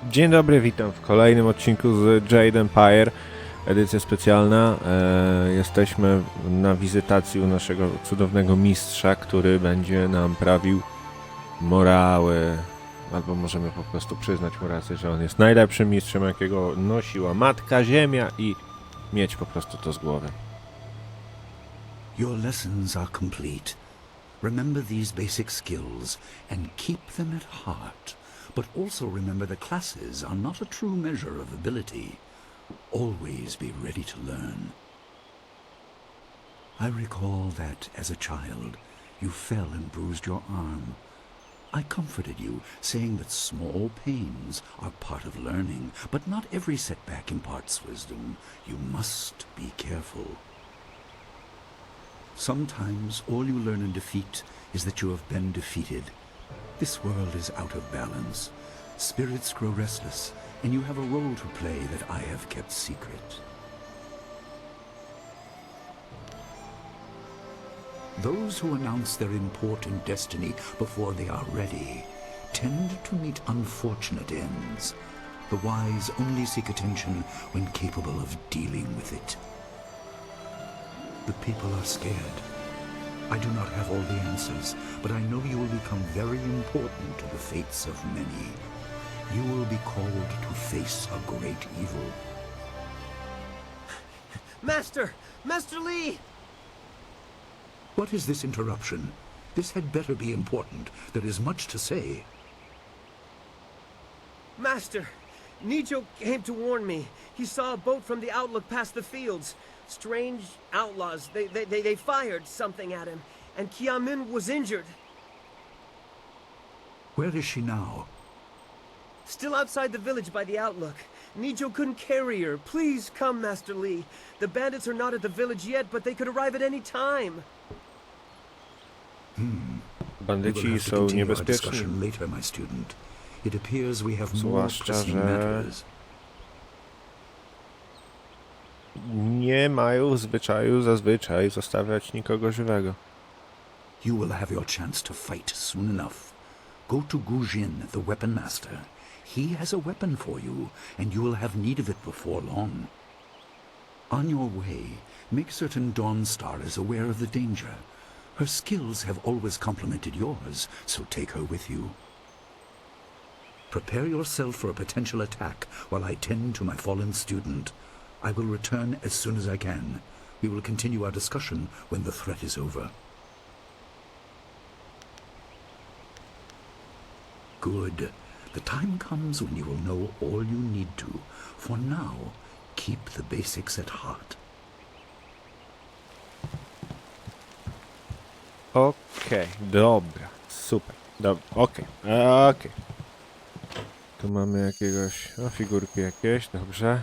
Dzień dobry, witam w kolejnym odcinku z Jade Empire Edycja Specjalna. Jesteśmy na wizytacji u naszego cudownego mistrza, który będzie nam prawił morały. Albo możemy po prostu przyznać mu rację, że on jest najlepszym mistrzem, jakiego nosiła Matka Ziemia i mieć po prostu to z głowy. Your lessons are complete. Remember these basic skills and keep them at heart. But also remember the classes are not a true measure of ability. Always be ready to learn. I recall that, as a child, you fell and bruised your arm. I comforted you, saying that small pains are part of learning, but not every setback imparts wisdom. You must be careful. Sometimes all you learn in defeat is that you have been defeated. This world is out of balance. Spirits grow restless, and you have a role to play that I have kept secret. Those who announce their important destiny before they are ready tend to meet unfortunate ends. The wise only seek attention when capable of dealing with it. The people are scared. I do not have all the answers, but I know you will become very important to the fates of many. You will be called to face a great evil. Master! Master Lee! What is this interruption? This had better be important. There is much to say. Master! Nijo came to warn me. He saw a boat from the outlook past the fields. Strange outlaws. They fired something at him, and Kiamin was injured. Where is she now? Still outside the village by the outlook. Nijo couldn't carry her. Please come, Master Lee. The bandits are not at the village yet, but they could arrive at any time. We will Bandyci have to są continue our niebezpieczni, discussion later, my student. It appears we have more zwłaszcza, pressing że matters. nie mają zwyczaju zazwyczaj zostawiać nikogo żywego. You will have your chance to fight soon enough. Go to Gujin, the weapon master. He has a weapon for you, and you will have need of it before long. On your way, make certain Dawnstar is aware of the danger. Her skills have always complemented yours, so take her with you. Prepare yourself for a potential attack while I tend to my fallen student. I will return as soon as I can. We will continue our discussion when the threat is over. Good. The time comes when you will know all you need to. For now, keep the basics at heart. Okej, dobra, super, dobra, okej. Tu mamy jakiegoś, figurki jakieś, dobrze.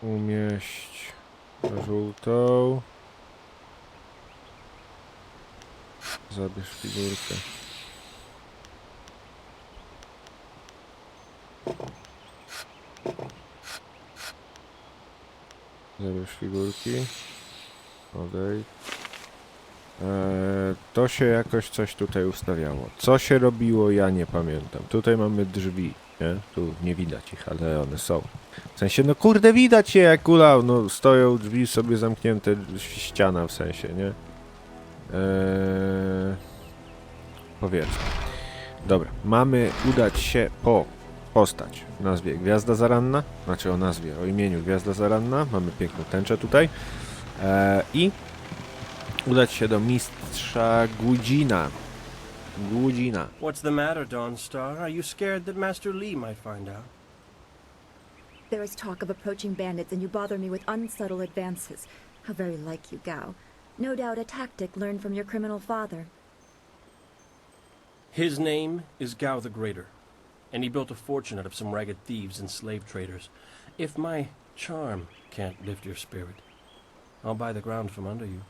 Umieść żółtą. Zabierz figurkę. Zabierz figurki. Odejdź. To się jakoś coś tutaj ustawiało. Co się robiło, ja nie pamiętam. Tutaj mamy drzwi, nie? Tu nie widać ich, ale one są. W sensie, no kurde, widać je jak kulał. No stoją drzwi sobie zamknięte, ściana w sensie, nie? Powiedzmy. Dobra, mamy udać się po postać w nazwie Gwiazda Zaranna. Znaczy o imieniu Gwiazda Zaranna. Mamy piękną tęczę tutaj. I udać się do mistrza Gujina. What's the matter, Dawnstar? Are you scared that Master Lee might find out? There is talk of approaching bandits, and you bother me with unsubtle advances. How very like you, Gao. No doubt a tactic learned from your criminal father. His name is Gao the Greater, and he built a fortune out of some ragged thieves and slave traders. If my charm can't lift your spirit, I'll buy the ground from under you.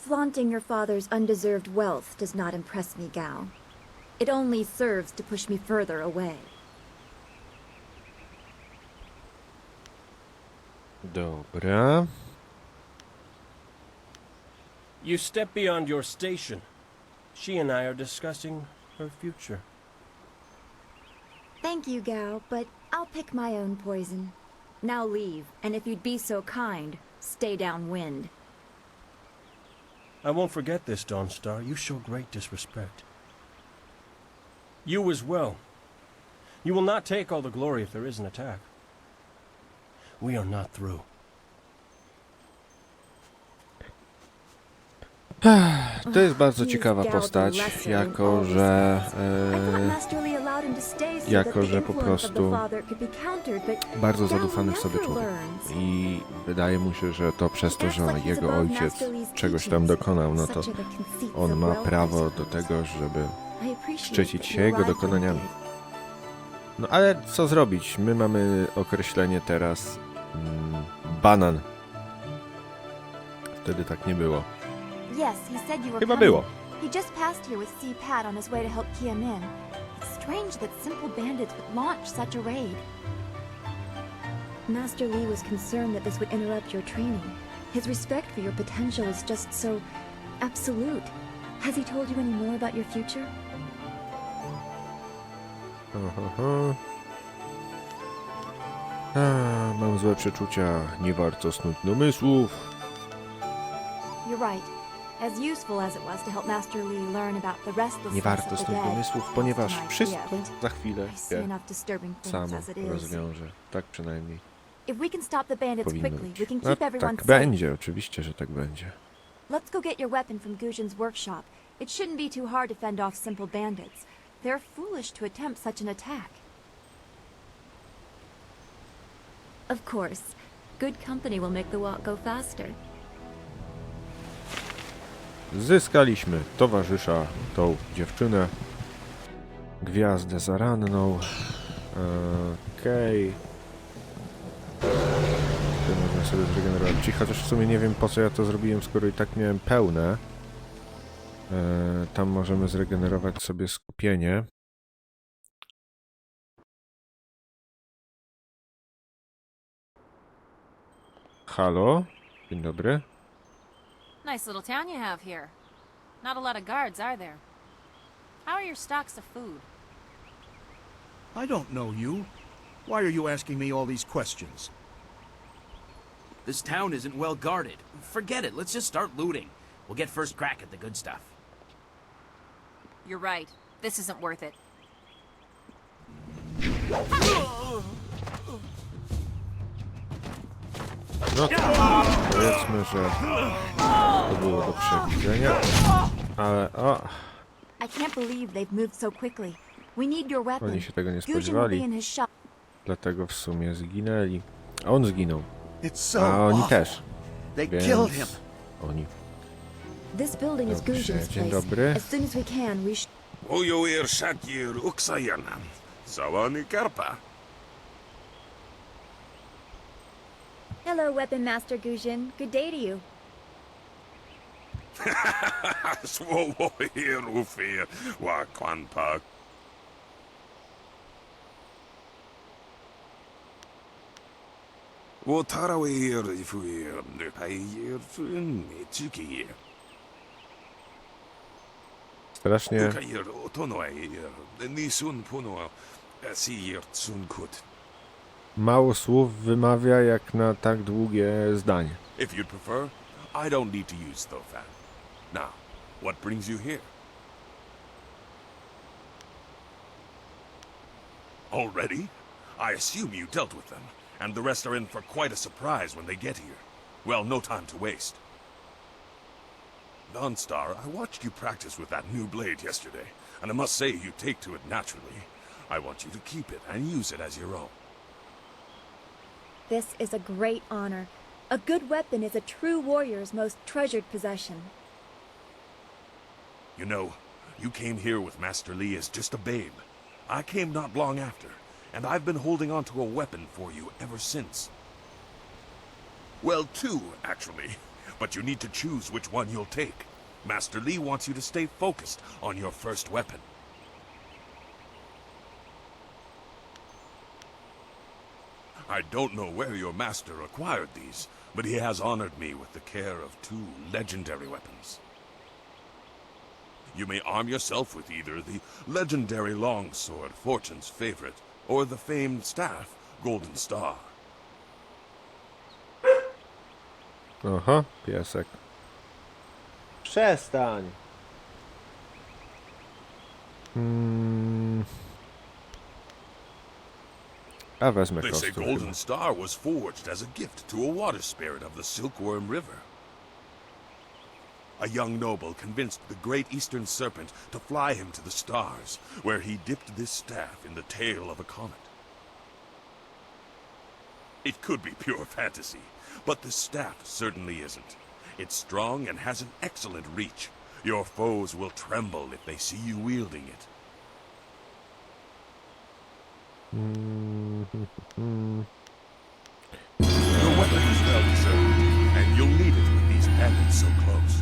Flaunting your father's undeserved wealth does not impress me, Gao. It only serves to push me further away. Dobra. You step beyond your station. She and I are discussing her future. Thank you, Gao, but I'll pick my own poison. Now leave, and if you'd be so kind, stay downwind. I won't forget this, Dawnstar. You show great disrespect. You as well. You will not take all the glory if there is an attack. We are not through. To jest bardzo ciekawa postać, jako że po prostu bardzo zadufany w sobie człowiek. I wydaje mu się, że to przez to, że jego ojciec czegoś tam dokonał, no to on ma prawo do tego, żeby szczycić się jego dokonaniami. No ale co zrobić? My mamy określenie teraz banan. Wtedy tak nie było. Yes, he said you were Chyba coming. było. He just passed here with Pat on his way to help Kiamin. It's strange that simple bandits would launch such a raid. Master Li was concerned that this would interrupt your training. His respect for your potential is just so absolute. Has he told you any more about your future? Mam złe przeczucia, nie warto snuć domysłów. You're right. As useful as it was to help Master Li learn about the Nie restlessness warto of the snuć dead, domysłów, ponieważ that's my wszystko gift. za chwilę I see się enough disturbing things samo as it is. rozwiąże. Tak przynajmniej If we can stop the bandits powinno quickly, być. we can No, keep everyone tak safe. będzie, oczywiście, że tak będzie. Let's go get your weapon from Guzhin's workshop. It shouldn't be too hard to fend off simple bandits. They're foolish to attempt such an attack. Of course. Good company will make the walk go faster. Zyskaliśmy towarzysza, tą dziewczynę, gwiazdę zaranną. Okej. Tutaj można sobie zregenerować. Czyli chociaż w sumie nie wiem, po co ja to zrobiłem, skoro i tak miałem pełne. Tam możemy zregenerować sobie skupienie. Halo? Dzień dobry. Nice little town you have here. Not a lot of guards, are there? How are your stocks of food? I don't know you. Why are you asking me all these questions? This town isn't well guarded. Forget it, let's just start looting. We'll get first crack at the good stuff. You're right. This isn't worth it. No to powiedzmy, że to było do przewidzenia, ale o, I can't believe they've moved so quickly. We need your weapon. oni się tego nie Guzhin will be spodziewali, in his shop. dlatego w sumie zginęli. A on zginął, It's so a oni awful. też, They killed him. więc oni. This building is Dobrze, Guzhin's dzień place. dobry. As soon as we can, we should... Ujuir Shakir Uksajana. Zawany Karpa. Hello, Weapon Master Guzhin. Good day to you. Swoir Ufir Wakwanpa. Wotarawir Ifuir Payir Chiki. Strasznie Ukayir Otonoir Nisun Puno Sir Tsunkut. mało słów wymawia jak na tak długie zdanie. If you'd prefer, I don't need to use Thofan. Now, what brings you here? Already? I assume you dealt with them, and the rest are in for quite a surprise when they get here. Well, no time to waste. Dawnstar, I watched you practice with that new blade yesterday, and I must say you take to it naturally. I want you to keep it and use it as your own. This is a great honor. A good weapon is a true warrior's most treasured possession. You know, you came here with Master Li as just a babe. I came not long after, and I've been holding on to a weapon for you ever since. Well, two, actually. But you need to choose which one you'll take. Master Li wants you to stay focused on your first weapon. I don't know where your master acquired these, but he has honored me with the care of 2 legendary weapons. You may arm yourself with either the legendary longsword, Fortune's favorite, or the famed staff, Golden Star. Aha, piesek. Przestań! A wezmę They say kostur Golden chyba. Star was forged as a gift to a water spirit of the Silkworm River. A young noble convinced the great eastern serpent to fly him to the stars, where he dipped this staff in the tail of a comet. It could be pure fantasy, but the staff certainly isn't. It's strong and has an excellent reach. Your foes will tremble if they see you wielding it. Your weapon is well deserved, and you'll need it with these bandits so close.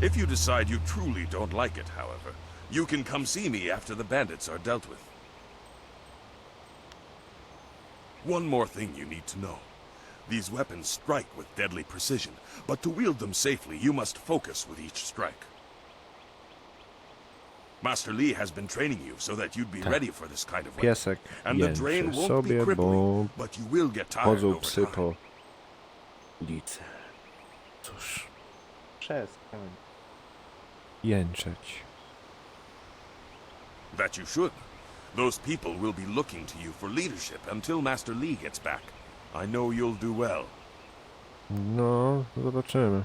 If you decide you truly don't like it, however, you can come see me after the bandits are dealt with. One more thing you need to know. These weapons strike with deadly precision, but to wield them safely, you must focus with each strike. Master Li has been training you so that you'd be ready for this kind of weapon. Piesek And the drain jęczy won't be sobie, bo crippling, but you will get tired chodzą over psy time. po ulicy. Cóż, przestań jęczeć. That you should. Those people will be looking to you for leadership until Master Li gets back. I know you'll do well. No, zobaczymy.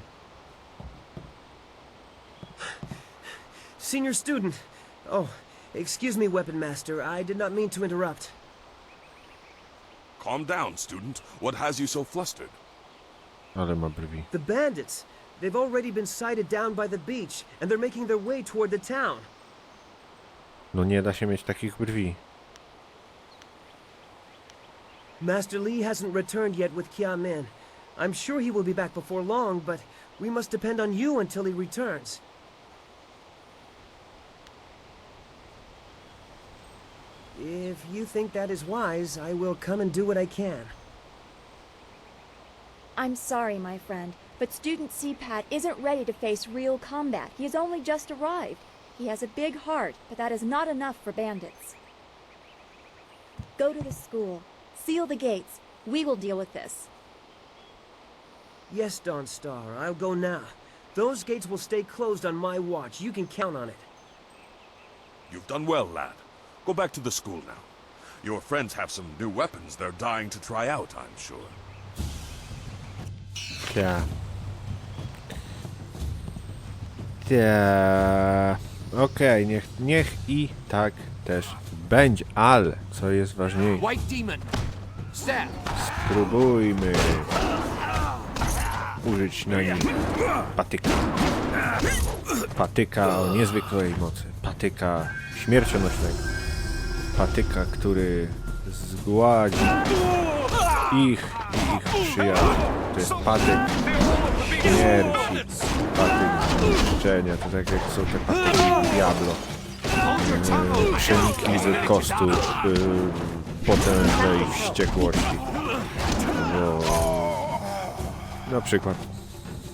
Senior student. Oh, excuse me, Weapon Master. I did not mean to interrupt. Calm down, student. What has you so flustered? Ale ma brwi. The bandits. They've already been sighted down by the beach, and they're making their way toward the town. No nie da się mieć takich brwi. Master Li hasn't returned yet with Kiamin. I'm sure he will be back before long, but we must depend on you until he returns. If you think that is wise, I will come and do what I can. I'm sorry, my friend, but Student CPAT isn't ready to face real combat. He has only just arrived. He has a big heart, but that is not enough for bandits. Go to the school. Seal the gates. We will deal with this. Yes, Dawnstar, I'll go now. Those gates will stay closed on my watch. You can count on it. You've done well, lad. Go back to the school now. Your friends have some new weapons they're dying to try out, I'm sure. Ja. Ja. Okej, niech i tak też będzie, ale co jest ważniejsze, White demon. Stab. spróbujmy użyć na nim patyka. Patyka o niezwykłej mocy. Patyka śmiercionośnego. Patyka, który zgładzi ich i ich przyjaciół. To jest patyk śmierci, patyk zniszczenia. To tak jak są te patyki Diablo. Przenikliwy kostur potężnej wściekłości. No, na przykład.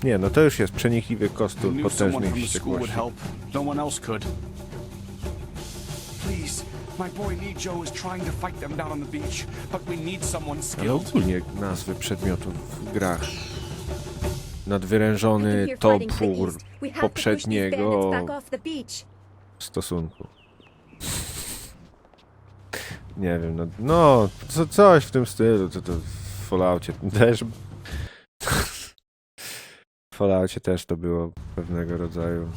Nie, no to już jest przenikliwy kostur potężnej wściekłości. Please, my boy Lee Joe is trying to fight them down on the beach, but we need someone Ale skilled. ogólnie nazwy przedmiotów w grach. Nadwyrężony topór poprzedniego stosunku. Nie wiem, no coś w tym stylu, to w Falloutie też. W Falloutie też to było pewnego rodzaju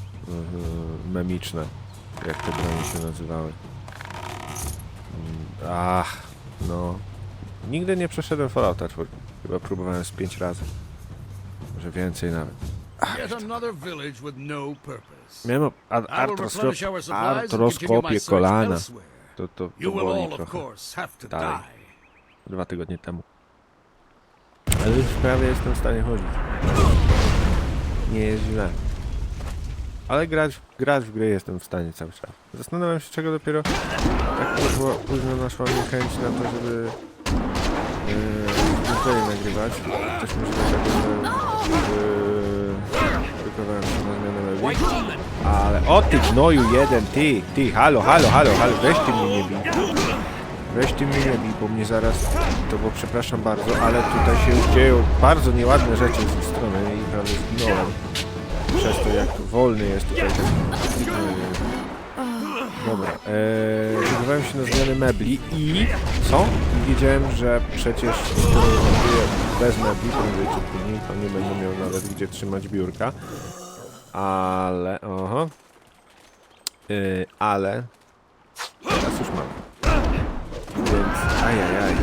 memiczne, jak te broni się nazywały. No. Nigdy nie przeszedłem Fallouta 4. Chyba próbowałem z 5 razy. Może więcej nawet. Yet another village with no purpose. Miałem artroskopię kolana. To You will boli all, of trochę. course, have to Dalej. die. 2 tygodnie temu. Ale już prawie jestem w stanie chodzić. Nie jest źle. Ale grać w gry jestem w stanie cały czas. Zastanawiam się, czego dopiero tak późno naszła mnie chęć na to, żeby tutaj nagrywać. Też może dlatego, że szykowałem się na zmianę mebli. Ale o ty gnoju jeden, ty, halo, weź ty mnie nie bij. Weź ty mnie nie bij, bo mnie zaraz, to bo przepraszam bardzo, ale tutaj się już dzieją bardzo nieładne rzeczy z tej strony i prawie zginąłem. Przez to jak wolny jest tutaj ten... Dobra, szykowałem się na zmianę mebli i co? I wiedziałem, że przecież bez mebli, prędzej czy później, to nie będę miał nawet gdzie trzymać biurka. Ale, oho. Ale teraz już mam. Więc, ajajaj.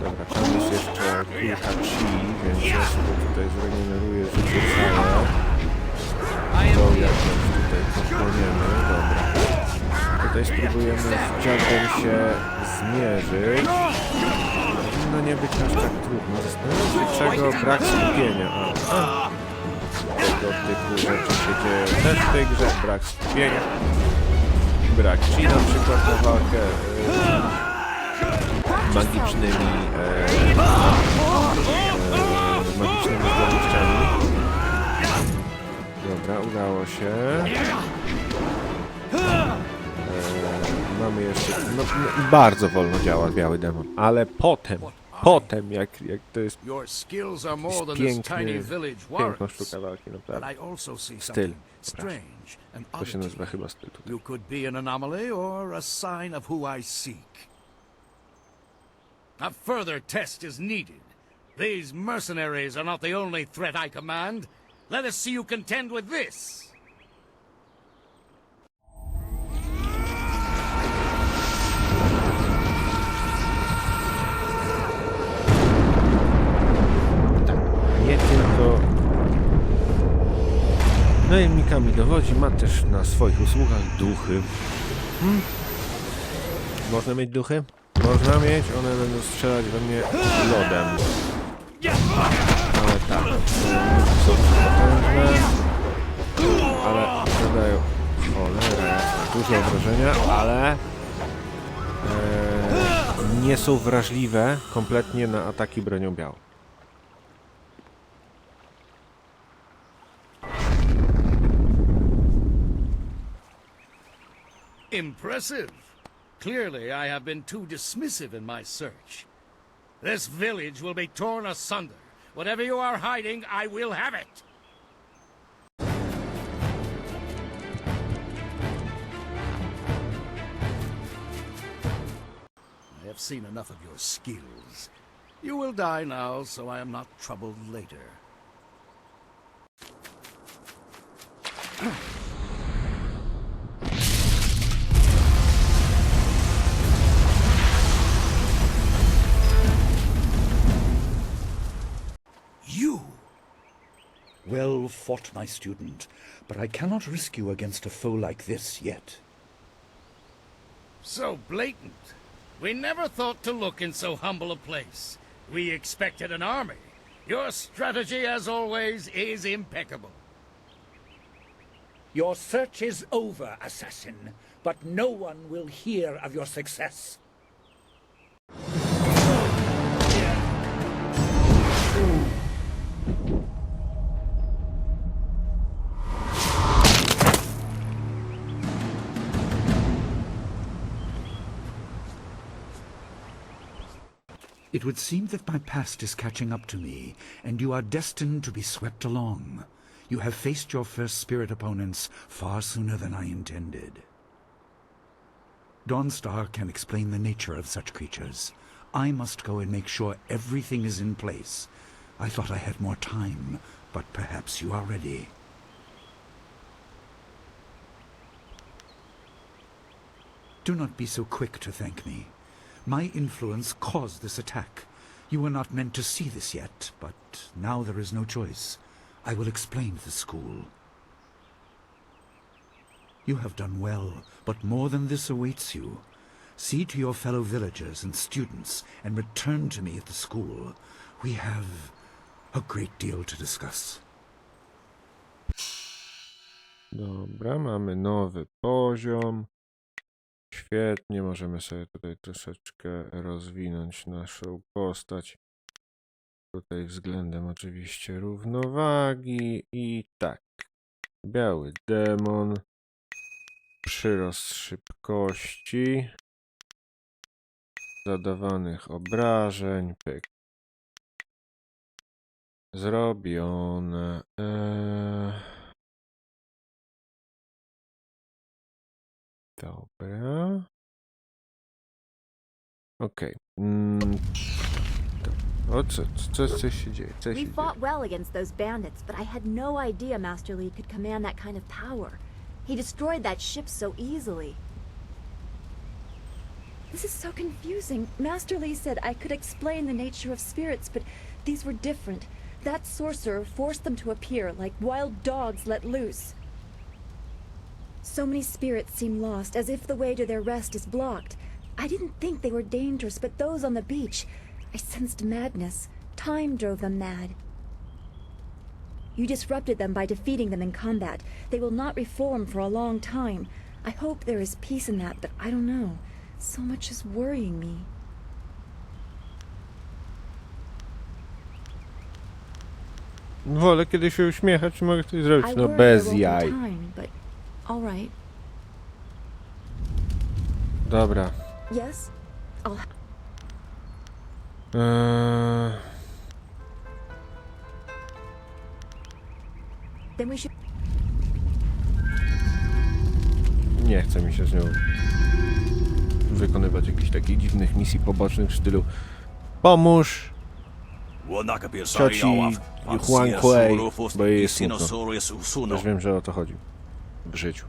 Dobra, tam jest jeszcze kilka chi, więc ja sobie tutaj zregeneruję życie całe. To jak tutaj pochłoniemy, dobra. Tutaj spróbujemy z Jade'em się zmierzyć. Powinno nie być aż tak trudno. Zastanawiam się, czego brak skupienia. Tego typu rzeczy się dzieją też w tej grze. Brak skupienia. Brak chi na przykład na walkę magicznymi zdolnościami. Dobra, udało się. Mamy jeszcze... No, bardzo wolno działa biały demon, ale potem jak to jest piękna sztuka walki, naprawdę. Styl. To się nazywa chyba styl tutaj. You could be an anomaly or a sign of who I seek. A further test is needed. These mercenaries are not the only threat I command. Let us see you contend with this. Nie tylko najemnikami dowodzi, ma też na swoich usługach duchy. Można mieć duchy? Można mieć, one będą strzelać we mnie lodem. Ale tak, są potężne, ale zadają cholera, dużo obrażenia, ale nie są wrażliwe kompletnie na ataki bronią białą. Impressive. Clearly, I have been too dismissive in my search. This village will be torn asunder. Whatever you are hiding, I will have it. I have seen enough of your skills. You will die now, so I am not troubled later. You! Well fought, my student, but I cannot risk you against a foe like this yet. So blatant. We never thought to look in so humble a place. We expected an army. Your strategy, as always, is impeccable. Your search is over, assassin, but no one will hear of your success. It would seem that my past is catching up to me, and you are destined to be swept along. You have faced your first spirit opponents far sooner than I intended. Dawnstar can explain the nature of such creatures. I must go and make sure everything is in place. I thought I had more time, but perhaps you are ready. Do not be so quick to thank me. My influence caused this attack. You were not meant to see this yet, but now there is no choice. I will explain the school. You have done well, but more than this awaits you. See to your fellow villagers and students, and return to me at the school. We have a great deal to discuss. Dobra, mamy nowy poziom. Świetnie, możemy sobie tutaj troszeczkę rozwinąć naszą postać. Tutaj względem oczywiście równowagi i tak. Biały demon. Przyrost szybkości. Zadawanych obrażeń. Pyk. Zrobione. Dobra. Okej. O, co się dzieje? Co się We dzieje? fought well against those bandits, but I had no idea Master Li could command that kind of power. He destroyed that ship so easily. This is so confusing. Master Li said I could explain the nature of spirits, but these were different. That sorcerer forced them to appear like wild dogs let loose. So many spirits seem lost, as if the way to their rest is blocked. I didn't think they were dangerous, but those on the beach, I sensed madness. Time drove them mad. You disrupted them by defeating them in combat. They will not reform for a long time. I hope there is peace in that, but I don't know. So much is worrying me. Wolę kiedy się uśmiechać, czy mogę coś zrobić? I No worry bez there won't be jaj. time, but all right. Dobra. Yes? I'll... Then we should... Nie chce mi się z nią wykonywać jakichś takich dziwnych misji pobocznych w stylu pomóż cioci Huang Kuei, bo jej jest smutno. Też wiem, że o to chodzi w życiu.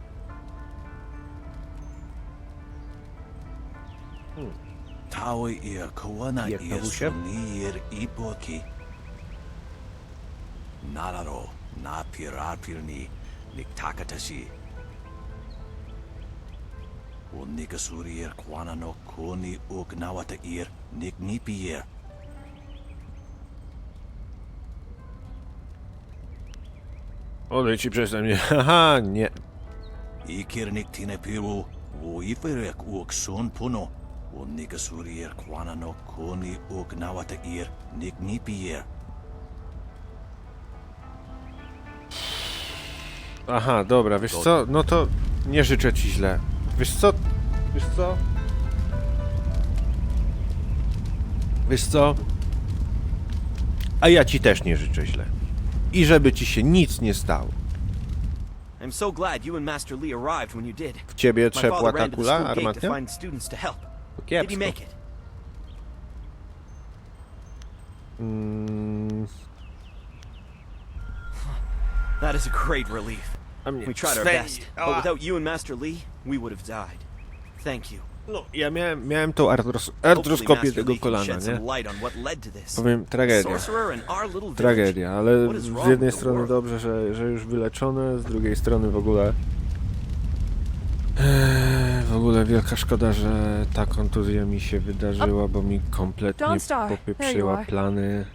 Odejdź ci przeze mnie. Haha, nie. Aha, dobra, wiesz co? No to nie życzę ci źle. Wiesz co? Wiesz co? Wiesz co? A ja ci też nie życzę źle. I żeby ci się nic nie stało. I'm so glad you and Master Li arrived when you did. W ciebie My trzepła father ta ran to the kula school gate to armatnia? find students to help. To Did he kiepsko. make it? That is a great relief. A mnie We tried our best, but without you and Master Li, we would have died. Thank you. No, ja miałem tą artroskopię tego kolana, nie? Powiem, tragedia. Tragedia, ale z jednej strony dobrze, że już wyleczone, z drugiej strony w ogóle wielka szkoda, że ta kontuzja mi się wydarzyła, bo mi kompletnie popieprzyła plany.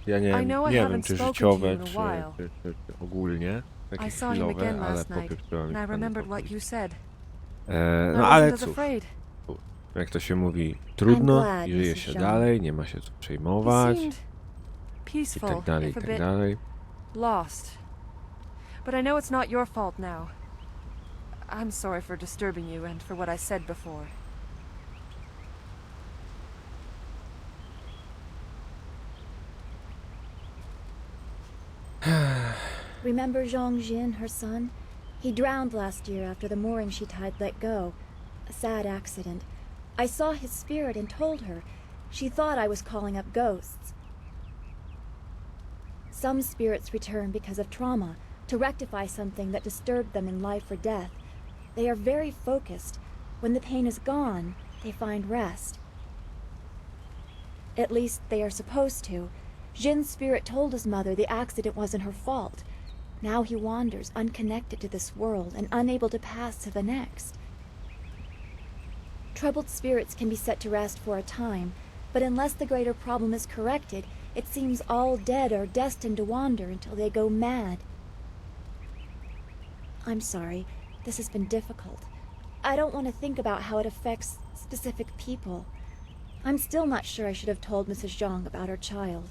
Ja nie wiem, czy życiowe, czy ogólnie, takie chwilowe, ale popieprzyła mi plany. No ale cóż. Jak to się mówi, trudno, i żyje się dalej, nie ma się co przejmować i tak dalej, i tak dalej. Lost. But I know it's not your fault now. I'm sorry for disturbing you and for what I said before. Remember Zhang Jin, her son? He drowned last year after the mooring she tied let go. A sad accident. I saw his spirit and told her. She thought I was calling up ghosts. Some spirits return because of trauma, to rectify something that disturbed them in life or death. They are very focused. When the pain is gone, they find rest. At least they are supposed to. Jin's spirit told his mother the accident wasn't her fault. Now he wanders, unconnected to this world and unable to pass to the next. Troubled spirits can be set to rest for a time, but unless the greater problem is corrected, it seems all dead are destined to wander until they go mad. I'm sorry, this has been difficult. I don't want to think about how it affects specific people. I'm still not sure I should have told Mrs. Zhang about her child.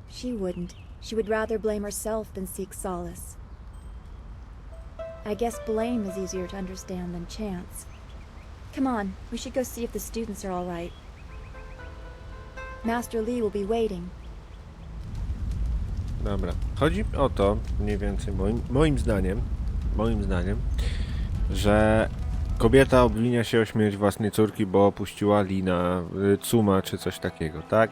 She wouldn't. She would rather blame herself than seek solace. I guess blame is easier to understand than chance. Come on, we should go see if the students are all right. Master Li will be waiting. Dobra. Chodzi o to, mniej więcej moim zdaniem, że kobieta obwinia się o śmierć własnej córki, bo opuściła Lina, Cuma czy coś takiego, tak?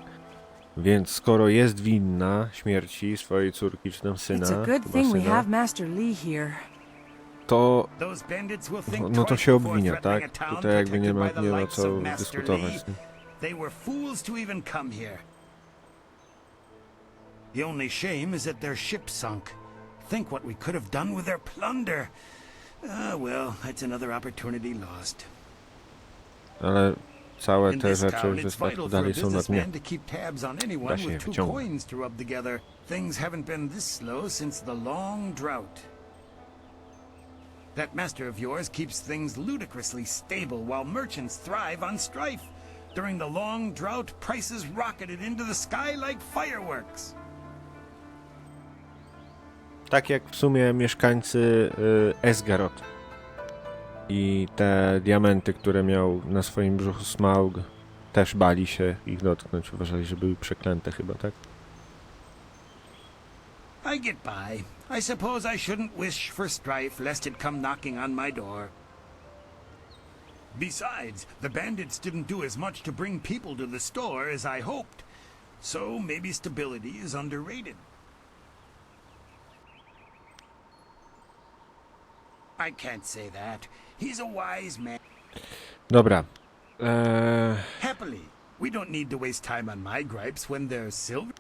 Więc skoro jest winna śmierci swojej córki czy tam syna, to no to się obwinia, tak? Tutaj jakby nie ma co dyskutować. They were fools to even come here. The only shame is that their ship sunk. Think what we could have done with their plunder. Well, that's another opportunity lost. Ale całe te rzeczy ze statku dalej są na dnie. Da się je wyciągnąć. Things haven't been this slow since the long drought. That master of yours keeps things ludicrously stable while merchants thrive on strife. During the long drought, prices rocketed into the sky like fireworks. Tak jak w sumie mieszkańcy Esgaroth i te diamenty, które miał na swoim brzuchu Smaug, też bali się ich dotknąć. Uważali, że były przeklęte chyba, tak? I get by. I suppose I shouldn't wish for strife lest it come knocking on my door. Besides, the bandits didn't do as much to bring people to the store as I hoped. So maybe stability is underrated. I can't say that. He's a wise man. Dobra. Happily, we don't need to waste time on my gripes when there's silver.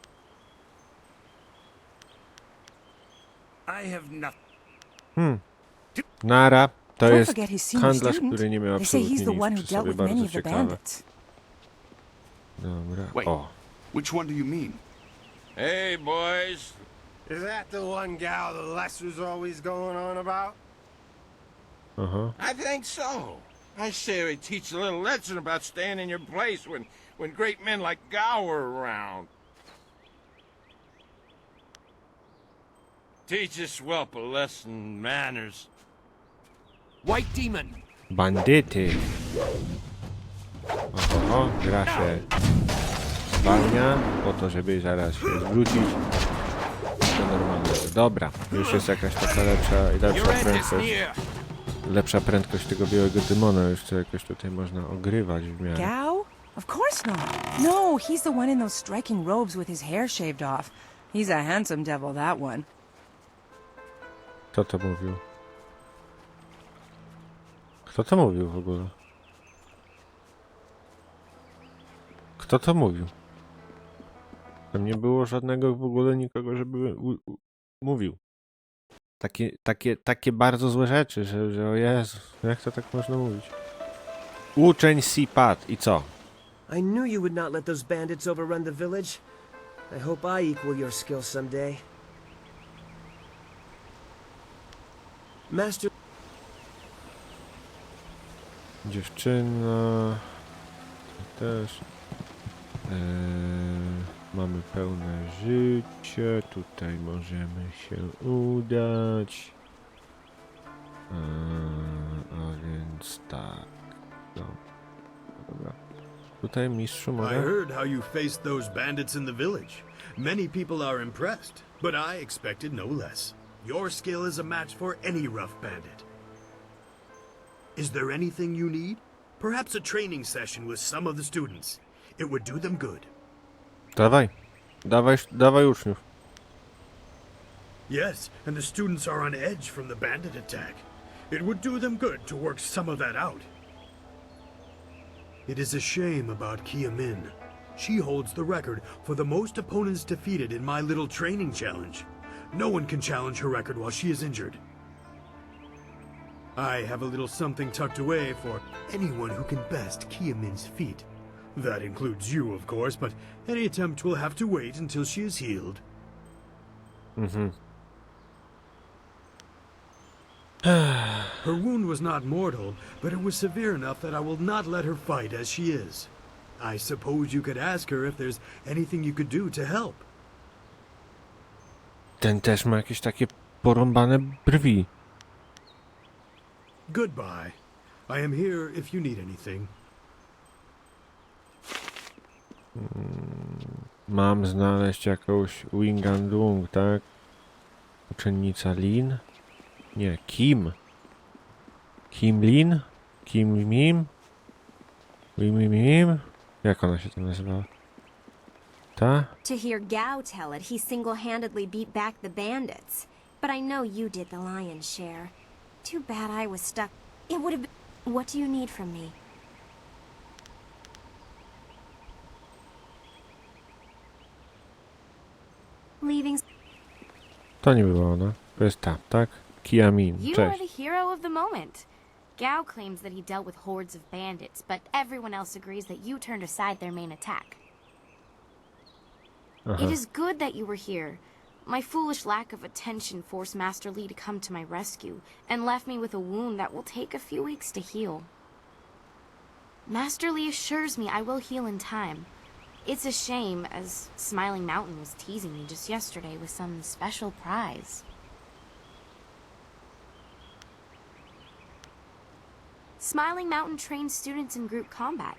I have nothing. Nara. To jest handlarz, który nie miał absolutnie nic przy sobie, bardzo ciekawe. Dobra, o. Which one do you mean? Hey, boys. Is that the one gal the Lester's always going on about? I think so. I say we teach a little lesson about staying in your place when great men like Gao are around. Teach this whelp a lesson in manners. White demon. Bandyty. Oho, gra się zwalnia po to, żeby zaraz się zwrócić do normalnego. Dobra, już jest jakaś taka lepsza prędkość tego białego demona, już to jakoś tutaj można ogrywać w miarę. Gao? Of course not. No, he's the one in those striking robes with his hair shaved off. He's a handsome devil, that one. Kto to mówił? Kto to mówił w ogóle? Kto to mówił? Tam nie było żadnego w ogóle nikogo, żeby mówił. Takie bardzo złe rzeczy, że o Jezu, jak to tak można mówić? Uczeń Sipat i co? I knew you would not let those bandits overrun the village. I hope I equal your skill someday. Master... Dziewczyna... Też... Mamy pełne życie, tutaj możemy się udać. A więc tak. No. Dobra. Tutaj mistrzu mogę? I heard how you faced those bandits in the village. Many people are impressed, but I expected no less. Your skill is a match for any rough bandit. Is there anything you need? Perhaps a training session with some of the students. It would do them good. Dawaj uczniów. Yes, and the students are on edge from the bandit attack. It would do them good to work some of that out. It is a shame about Kia Min. She holds the record for the most opponents defeated in my little training challenge. No one can challenge her record while she is injured. I have a little something tucked away for anyone who can best Kia Min's feat. That includes you, of course, but any attempt will have to wait until she is healed. Her wound was not mortal, but it was severe enough that I will not let her fight as she is. I suppose you could ask her if there's anything you could do to help. Ten też ma jakieś takie porąbane brwi. Goodbye. I am here if you need anything. Mam znaleźć jakąś Wingandung, tak? Uczennica Lin? Nie, Kim. Kim Lin? Kim Mim? Mim? Jak ona się tam nazywała? Ta? To hear Gao tell it, he single-handedly beat back the bandits. But I know you did the lion's share. Too bad I was stuck. It would have been... What do you need from me? Leaving... To nie była ona. To jest ta, tak? Kiamin. You are Cześć. the hero of the moment. Gao claims that he dealt with hordes of bandits, but everyone else agrees that you turned aside their main attack. It is good that you were here. My foolish lack of attention forced Master Li to come to my rescue, and left me with a wound that will take a few weeks to heal. Master Li assures me I will heal in time. It's a shame, as Smiling Mountain was teasing me just yesterday with some special prize. Smiling Mountain trains students in group combat,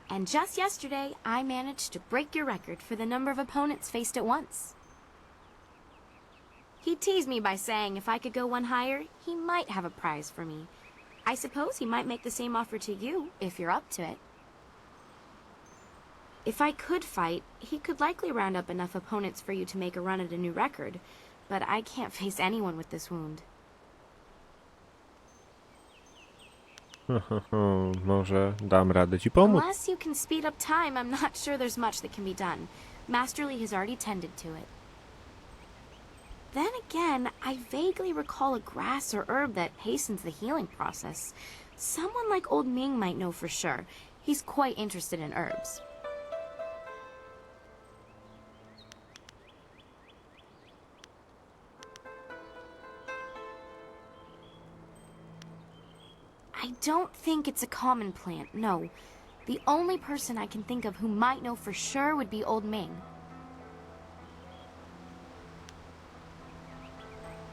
and just yesterday I managed to break your record for the number of opponents faced at once. He teased me by saying if I could go one higher, he might have a prize for me. I suppose he might make the same offer to you, if you're up to it. If I could fight, he could likely round up enough opponents for you to make a run at a new record, but I can't face anyone with this wound. Może dam radę ci pomóc. Unless you can speed up time, I'm not sure there's much that can be done. Master Li has already tended to it. Then again, I vaguely recall a grass or herb that hastens the healing process. Someone like Old Ming might know for sure. He's quite interested in herbs. I don't think it's a common plant, no. The only person I can think of who might know for sure would be Old Ming.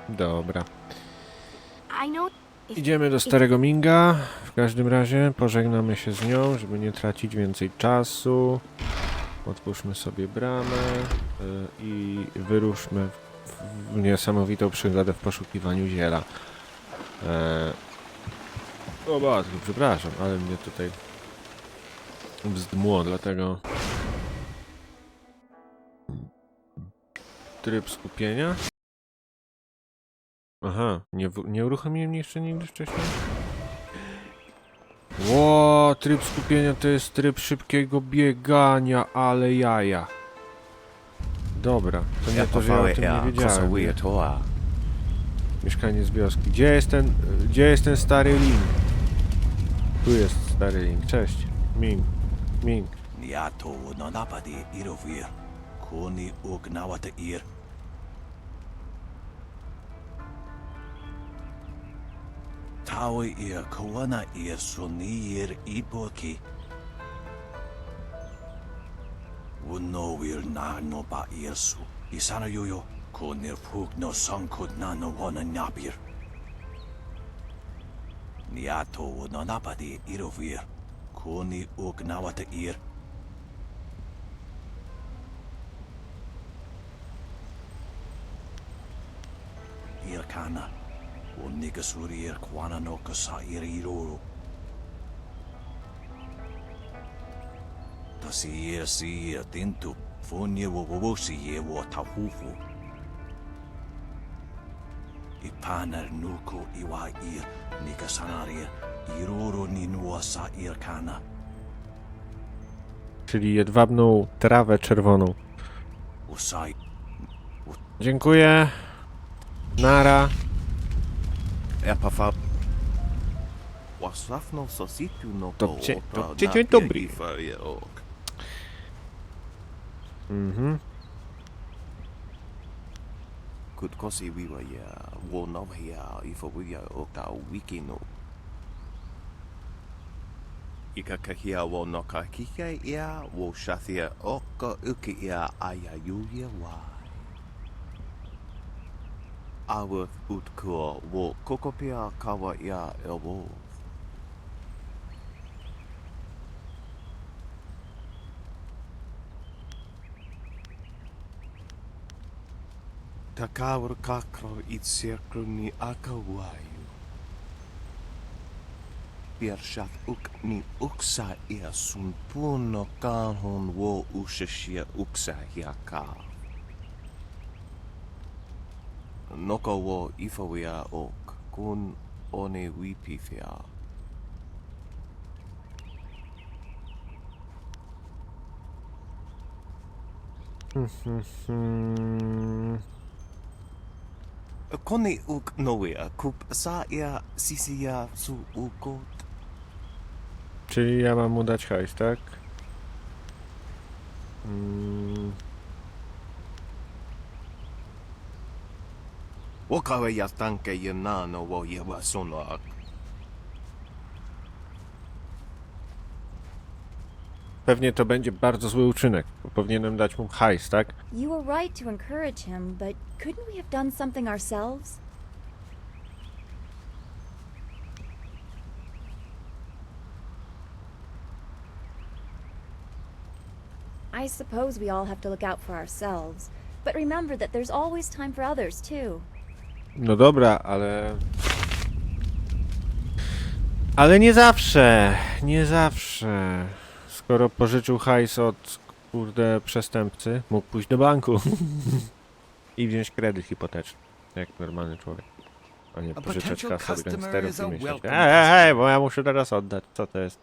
Dobra. I know Idziemy do starego Minga. W każdym razie pożegnamy się z nią, żeby nie tracić więcej czasu. Otwórzmy sobie bramę i wyruszmy w niesamowitą przygodę w poszukiwaniu ziela. O bardzo, przepraszam, ale mnie tutaj wzdmuło, dlatego tryb skupienia. Aha, nie uruchomiłem mnie jeszcze nigdy wcześniej. Ło, tryb skupienia to jest tryb szybkiego biegania, ale jaja. Dobra, to nie to, że ja o tym nie wiedziałem. Nie? Mieszkanie z wioski. Gdzie jest ten stary Link? Tu jest stary Link. Cześć. Ming. Taui ir kawana ir sunir iboki. Unowir na no ba irsu. Isana yuyo kunir puk no sankud na no wana napir. Niato no napadi irovir. Kuni ugnawata ir. Irkana. Uniga surir kwana no kasa iriruru. Tasir tintu funye wowosi ye wo tahufu. Ipanar nuku iwa ir nika sanarir iruru ninua sa irkana. Czyli jedwabną trawę czerwoną. Usai. Dziękuję. Nara. Dobrze, dzień dobry. kutkosi wiwa ya wo nova ya ifo wiya okta wiki no. Ika kahia wo no kahika ya wo shathia oka uki ya ayayuya wa. Awa utkua wo kokopia kawa ya elbow. Takawar kakro itsirkru ni akawayu. Piershat uk ni uksa ia sun puno kanhon wo ushashia uksa hiaka. Noko wo ifawia ok kun one wipifia. Koni uk nowia kup sa ia sisia su ukot. Czyli ja mam mu dać hajs, tak? Wakawe ya tanke ya nano wo yewa sonak. Pewnie to będzie bardzo zły uczynek, bo powinienem dać mu hajs, tak? You were right to encourage him, but couldn't we have done something ourselves? I suppose we all have to look out for ourselves, but remember that there's always time for others too. No dobra, ale... Ale nie zawsze, nie zawsze. Skoro pożyczył hajs od, kurde, przestępcy, mógł pójść do banku i wziąć kredyt hipoteczny, jak normalny człowiek. A nie pożyczać kasy od gangsterów i myśleć, hej, bo ja muszę teraz oddać. Co to jest?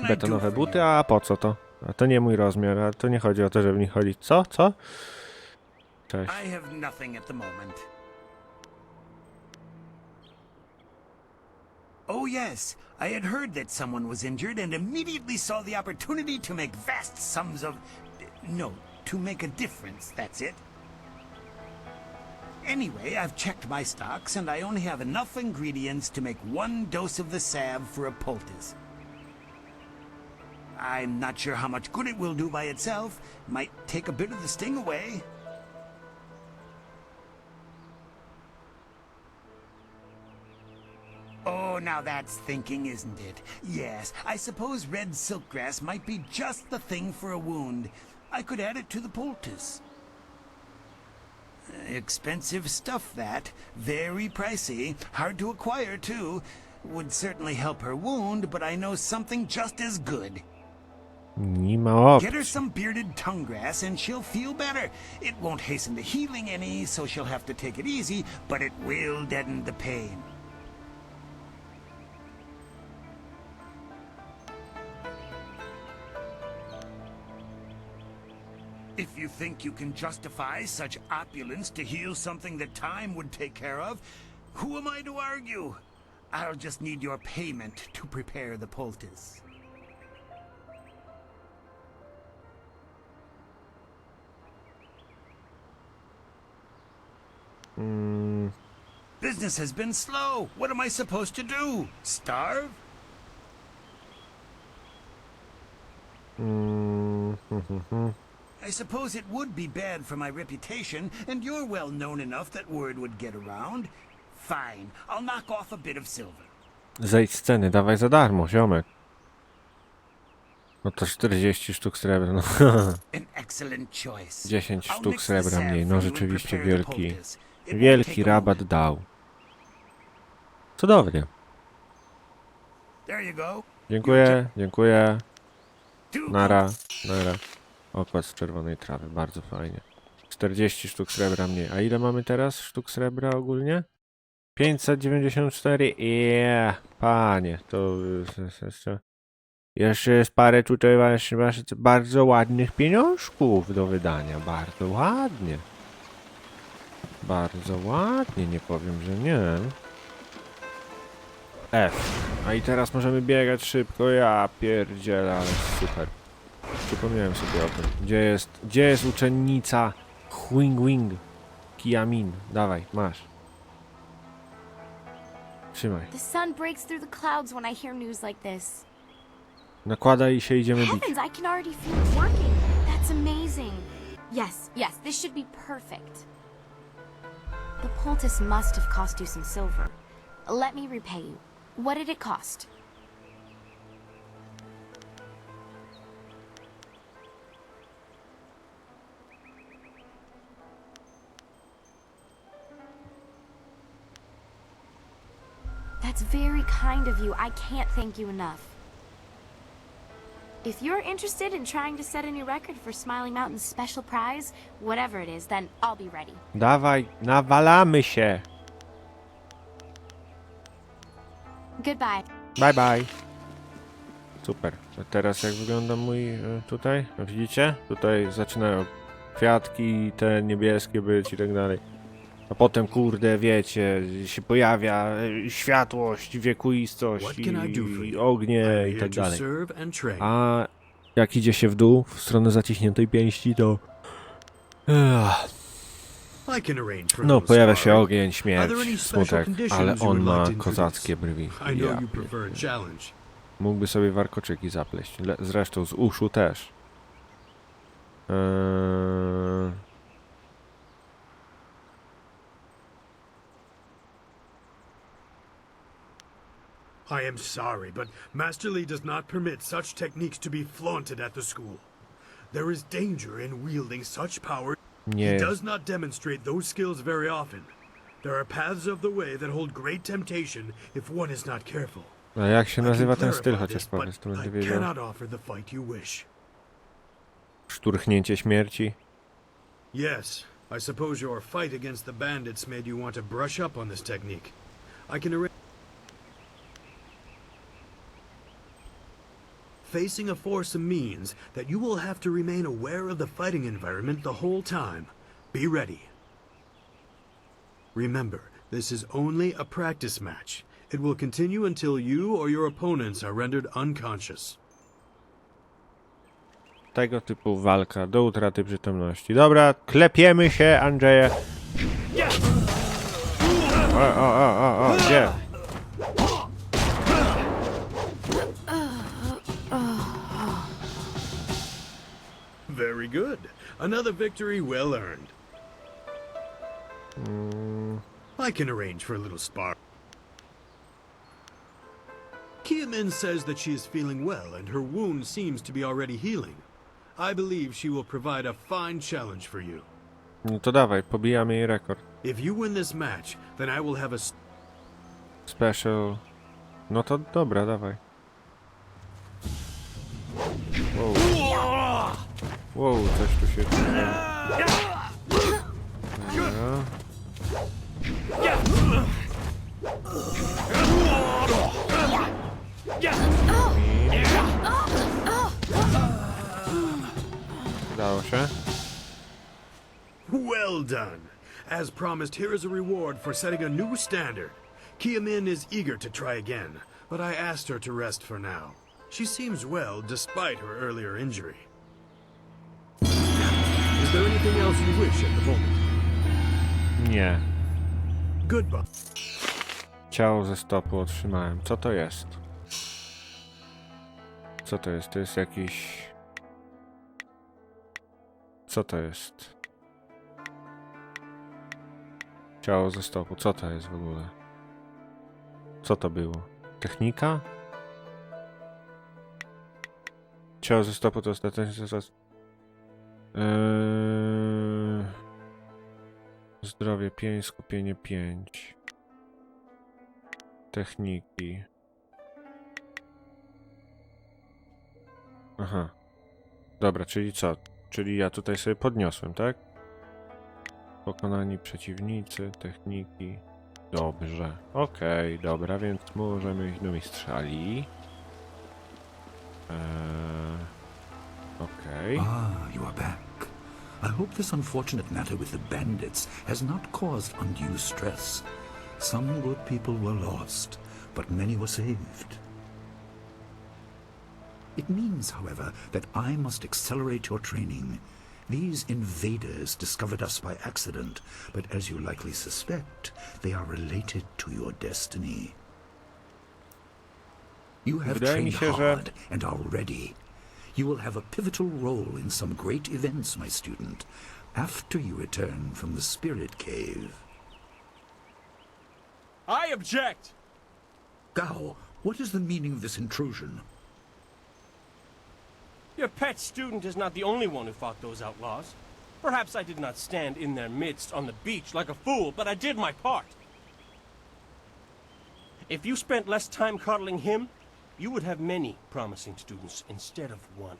Betonowe buty? A po co to? A to nie mój rozmiar, a to nie chodzi o to, żeby w nich chodzić. Co? Co? Cześć. I have nothing at the moment. Oh yes, I had heard that someone was injured and immediately saw the opportunity to make vast sums of... No, to make a difference, that's it. Anyway, I've checked my stocks and I only have enough ingredients to make one dose of the salve for a poultice. I'm not sure how much good it will do by itself. Might take a bit of the sting away. Oh, now that's thinking, isn't it? Yes, I suppose red silkgrass might be just the thing for a wound. I could add it to the poultice. Expensive stuff, that. Very pricey. Hard to acquire, too. Would certainly help her wound, but I know something just as good. Nie ma opcji. Get her some bearded tongue grass and she'll feel better. It won't hasten the healing any, so she'll have to take it easy, but it will deaden the pain. If you think you can justify such opulence to heal something that time would take care of, who am I to argue? I'll just need your payment to prepare the poultice. Business has been slow. What am I supposed to do? Starve? I suppose it would be bad for my reputation, and you're well known enough that word would get around. Fine, I'll knock off a bit of silver. Zejdź z sceny, dawaj za darmo, ziomek. No to 40 sztuk srebra, no. An excellent choice. 10 sztuk srebra mniej, no rzeczywiście wielki rabat dał. Cudownie. There you go. Dziękuję, dziękuję. Nara, nara. Okład z czerwonej trawy, bardzo fajnie. 40 sztuk srebra mniej. A ile mamy teraz sztuk srebra ogólnie? 594. Panie, to jeszcze jest parę tutaj właśnie bardzo ładnych pieniążków do wydania. Bardzo ładnie. Bardzo ładnie, nie powiem, że nie. F. A i teraz możemy biegać szybko. Ja pierdzielę, ale super. Przypomniałem sobie o tym. Gdzie jest uczennica Wing Wing? Kiamin, dawaj, masz. Trzymaj. The sun breaks through the clouds when I hear news like this. Nakładaj i się idziemy bić. Heavens, I can already feel it working. That's amazing. Yes, this should be perfect. The poultice must have cost you some silver. Let me repay you. What did it cost? That's very kind of you. I can't thank you enough. If you're interested in trying to set a new record for Smiling Mountain's special prize, whatever it is, then I'll be ready. Dawaj, nawalamy się. Goodbye. Bye bye. Super. A teraz jak wygląda mój tutaj? No widzicie? Tutaj zaczynają kwiatki, te niebieskie być i tak dalej. A potem, kurde, wiecie, się pojawia światłość, wiekuistość i ognie i tak dalej. A jak idzie się w dół, w stronę zaciśniętej pięści, to... No, pojawia się ogień, śmierć, smutek, ale on ma kozackie brwi. Ja mógłby sobie warkoczyki zapleść. Zresztą z uszu też. I am sorry, but Master Li does not permit such techniques to be flaunted at the school. There is danger in wielding such power. He does not demonstrate those skills very often. There are paths of the way that hold great temptation if one is not careful. A jak się nazywa ten styl, chociaż powiedz, to będę wiedział. Szturchnięcie śmierci. Yes, I suppose your fight against the bandits made you want to brush up on this technique. I can arrange. Facing a force means that you will have to remain aware of the fighting environment the whole time. Be ready. Remember, this is only a practice match. It will continue until you or your opponents are rendered unconscious. Tego typu walka do utraty przytomności. Dobra, klepiemy się, Andrzeje. O, gdzie? Very good. Another victory well earned. I can arrange for a little spark. Kiamin says that she is feeling well and her wound seems to be already healing. I believe she will provide a fine challenge for you. No to dawaj, pobijamy jej rekord. If you win this match, then I will have a special. No to dobra, dawaj. Wow. Wow, coś tu się dzieje. Udało się. Well done. As promised, here is a reward for setting a new standard. Kiamin is eager to try again, but I asked her to rest for now. She seems well despite her earlier injury. Is there anything else you wish at the moment? Nie. Goodbye. Ciało ze stopu otrzymałem. Co to jest? Co to jest? To jest jakiś... Co to jest? Ciało ze stopu. Co to jest w ogóle? Co to było? Technika? Ciało ze stopu to ostatecznie zaraz... Zdrowie 5, skupienie 5. Techniki. Aha. Dobra, czyli co? Czyli ja tutaj sobie podniosłem, tak? Pokonani przeciwnicy, techniki. Dobrze. Okej, dobra, więc możemy iść do mistrza Li. Okay. Ah, you are back. I hope this unfortunate matter with the bandits has not caused undue stress. Some good people were lost, but many were saved. It means, however, that I must accelerate your training. These invaders discovered us by accident, but as you likely suspect, they are related to your destiny. You have trained hard and are ready. You will have a pivotal role in some great events, my student, after you return from the Spirit Cave. I object! Gao, what is the meaning of this intrusion? Your pet student is not the only one who fought those outlaws. Perhaps I did not stand in their midst on the beach like a fool, but I did my part. If you spent less time coddling him, you would have many promising students instead of one.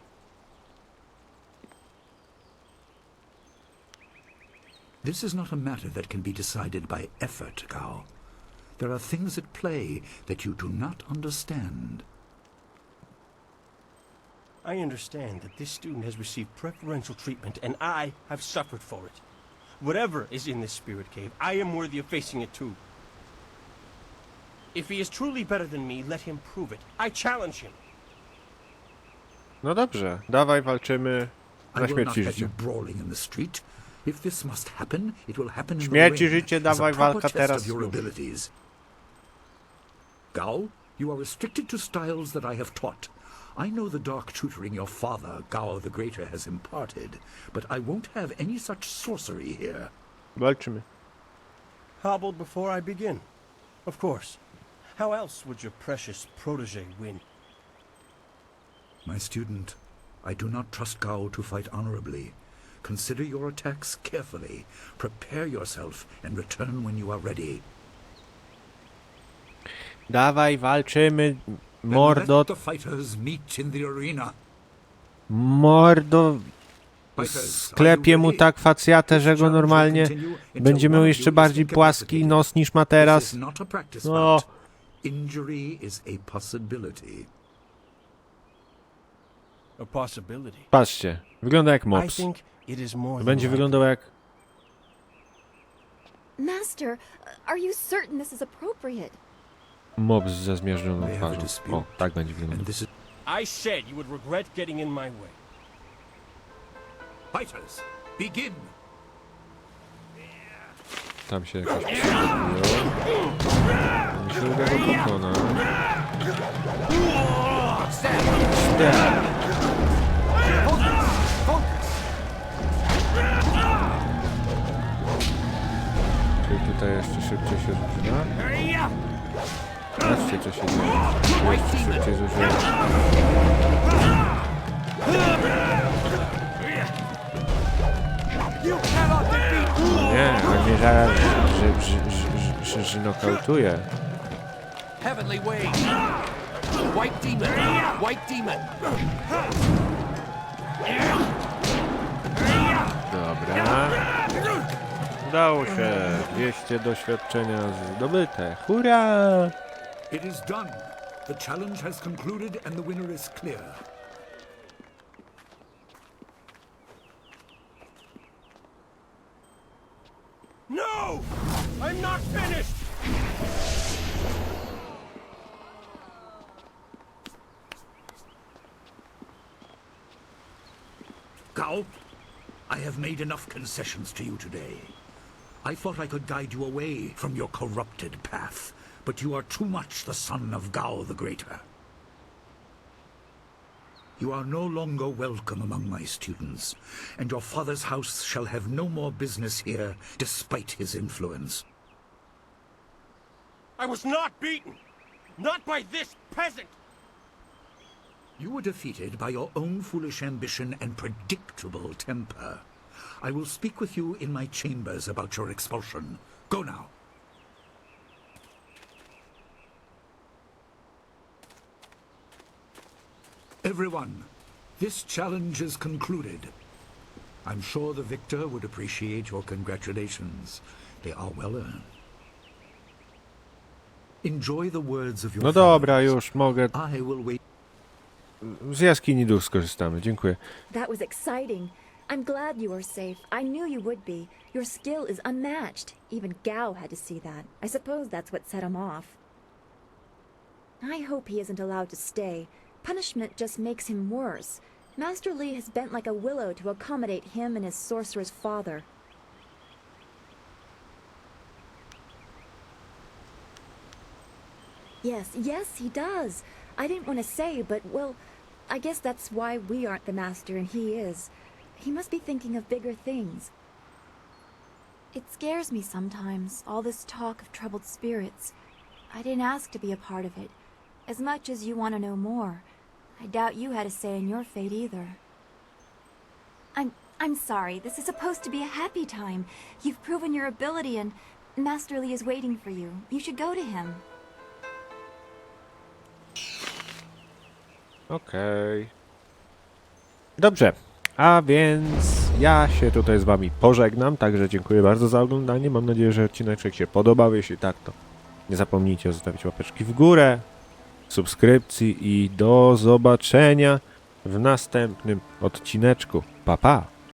This is not a matter that can be decided by effort, Gao. There are things at play that you do not understand. I understand that this student has received preferential treatment, and I have suffered for it. Whatever is in this spirit cave, I am worthy of facing it too. If he is truly better than me, let him prove it. I challenge him. No dobrze, dawaj walczymy na śmierć i życie. Brawling in the street. If this must happen, it will happen in the Śmierć i ring życie, as a dawaj proper walka test teraz. of your abilities. Gao, you are restricted to styles that I have taught. I know the dark tutoring your father, Gao the Greater, has imparted, but I won't have any such sorcery here. Walczymy. Hobbled before I begin. Of course. How else would your precious protege win? My student, I do not trust Gao to fight honorably. Consider your attacks carefully. Prepare yourself and return when you are ready. Dawaj, walczymy, mordo. Let the fighters meet in the arena. Mordo. Sklepie mu tak facjatę, że go normalnie będzie miał jeszcze bardziej płaski nos niż ma teraz. No. Injury is a possibility. A possibility. Patrzcie, wygląda jak mops. Będzie wyglądał jak... Master, are you certain this is appropriate? Mops ze zmierzczoną twarzą. O, tak będzie wyglądał. I said you would regret getting in my way. Fighters, begin. Tam się jakoś przygotowują. Nie się uda go pokonać. Czyli tutaj jeszcze szybciej się zużywa. Patrzcie, co się dzieje. Jeszcze szybciej zużywa. Nie, on mnie zaraz że nokautuje. Heavenly Wave. White Demon. White Demon. Dobra. Udało się. 200 doświadczenia zdobyte. Hurra! It is done. The challenge has concluded and the winner is clear. No! I'm not finished! Gao, I have made enough concessions to you today. I thought I could guide you away from your corrupted path, but you are too much the son of Gao the Greater. You are no longer welcome among my students, and your father's house shall have no more business here, despite his influence. I was not beaten! Not by this peasant! You were defeated by your own foolish ambition and predictable temper. I will speak with you in my chambers about your expulsion. Go now. Everyone, this challenge is concluded. I'm sure the victor would appreciate your congratulations. They are well earned. Enjoy the words of your No dobra, już mogę. I will wait. Z jaskini duch skorzystamy. Dziękuję. That was exciting. I'm glad you were safe. I knew you would be. Your skill is unmatched. Even Gao had to see that. I suppose that's what set him off. I hope he isn't allowed to stay. Punishment just makes him worse. Master Li has bent like a willow to accommodate him and his sorcerer's father. Yes, he does. I didn't want to say, but, well, I guess that's why we aren't the master and he is. He must be thinking of bigger things. It scares me sometimes, all this talk of troubled spirits. I didn't ask to be a part of it. As much as you want to know more, I doubt you had a say in your fate either. I'm sorry. This is supposed to be a happy time. You've proven your ability and Master Li is waiting for you. You should go to him. Okej. Dobrze, a więc ja się tutaj z wami pożegnam, także dziękuję bardzo za oglądanie. Mam nadzieję, że odcineczek się podobał. Jeśli tak, to nie zapomnijcie zostawić łapeczki w górę, subskrypcji i do zobaczenia w następnym odcineczku. Pa, pa!